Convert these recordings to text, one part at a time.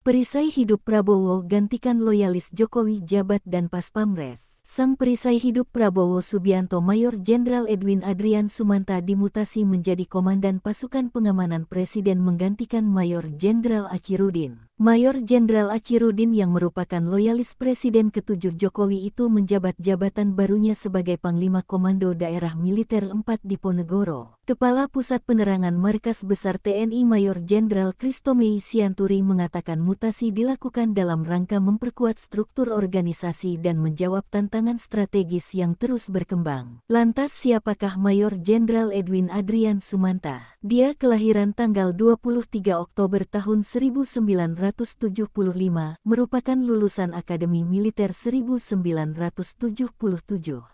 Perisai hidup Prabowo gantikan loyalis Jokowi jabat dan Paspamres. Sang perisai hidup Prabowo Subianto Mayor Jenderal Edwin Adrian Sumanta dimutasi menjadi Komandan Pasukan Pengamanan Presiden menggantikan Mayor Jenderal Achirudin. Mayor Jenderal Achirudin yang merupakan loyalis Presiden ke-7 Jokowi itu menjabat jabatan barunya sebagai Panglima Komando Daerah Militer 4 Diponegoro. Kepala Pusat Penerangan Markas Besar TNI Mayor Jenderal Kristomei Sianturi mengatakan mutasi dilakukan dalam rangka memperkuat struktur organisasi dan menjawab tantangan strategis yang terus berkembang. Lantas siapakah Mayor Jenderal Edwin Adrian Sumanta? Dia kelahiran tanggal 23 Oktober tahun 1975, merupakan lulusan Akademi Militer 1977.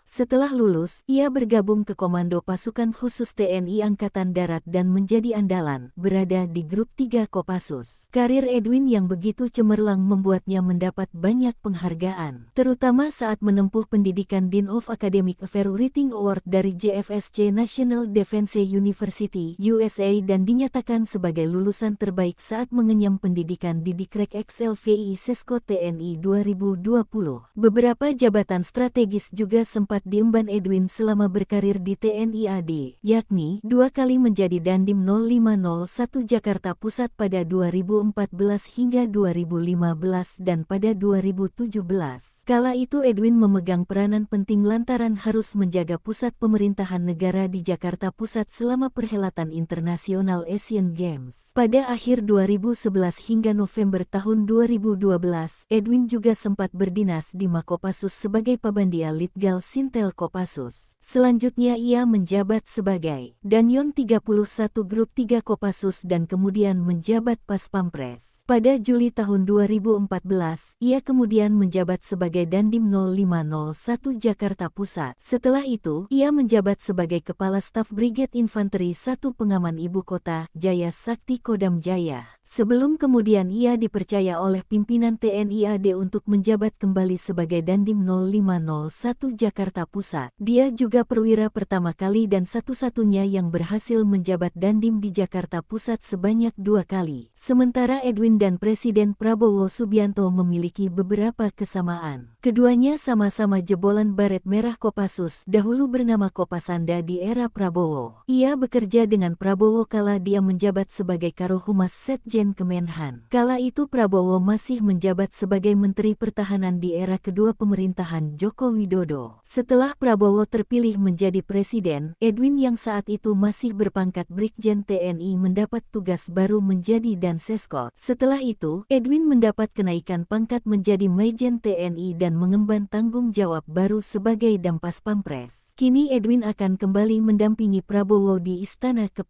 Setelah lulus, ia bergabung ke Komando Pasukan Khusus TNI Angkatan Darat dan menjadi andalan, berada di Grup 3 Kopassus. Karir Edwin yang begitu cemerlang membuatnya mendapat banyak penghargaan, terutama saat menempuh pendidikan Dean of Academic Affairs Writing Award dari JFSC National Defense University, USA dan dinyatakan sebagai lulusan terbaik saat mengenyam pendidikan di Dikrek XLVI Sesko TNI 2020. Beberapa jabatan strategis juga sempat diemban Edwin selama berkarir di TNI AD, yakni 2 kali menjadi Dandim 0501 Jakarta Pusat pada 2014 hingga 2015 dan pada 2017. Kala itu Edwin memegang peranan penting lantaran harus menjaga pusat pemerintahan negara di Jakarta Pusat selama perhelatan internasional Asian Games. Pada akhir 2011 hingga November tahun 2012, Edwin juga sempat berdinas di Makopassus sebagai Pabandia Litgal Sintel Kopassus. Selanjutnya ia menjabat sebagai Danyon 31 Grup 3 Kopassus dan kemudian menjabat Paspampres. Pada Juli tahun 2014, ia kemudian menjabat sebagai Dandim 0501 Jakarta Pusat. Setelah itu, ia menjabat sebagai Kepala Staf Brigade Infanteri 1 Pengaman Ibu Kota, Jaya Sakti Kodam Jaya. Sebelum kemudian ia dipercaya oleh pimpinan TNI AD untuk menjabat kembali sebagai Dandim 0501 Jakarta Pusat. Dia juga perwira pertama kali dan satu-satunya yang berhasil menjabat Dandim di Jakarta Pusat sebanyak 2 kali. Sementara Edwin dan Presiden Prabowo Subianto memiliki beberapa kesamaan. Keduanya sama-sama jebolan Baret Merah Kopassus, dahulu bernama Kopasanda di era Prabowo. Ia bekerja dengan Prabowo kala dia menjabat sebagai Karohumas Setjen Kemenhan. Kala itu Prabowo masih menjabat sebagai Menteri Pertahanan di era kedua pemerintahan Joko Widodo. Setelah Prabowo terpilih menjadi Presiden, Edwin yang saat itu masih berpangkat Brigjen TNI mendapat tugas baru menjadi Danseskot. Setelah itu, Edwin mendapat kenaikan pangkat menjadi Majen TNI dan mengemban tanggung jawab baru sebagai Dampaspampres. Kini Edwin akan kembali mendampingi Prabowo di Istana Kepresidenan.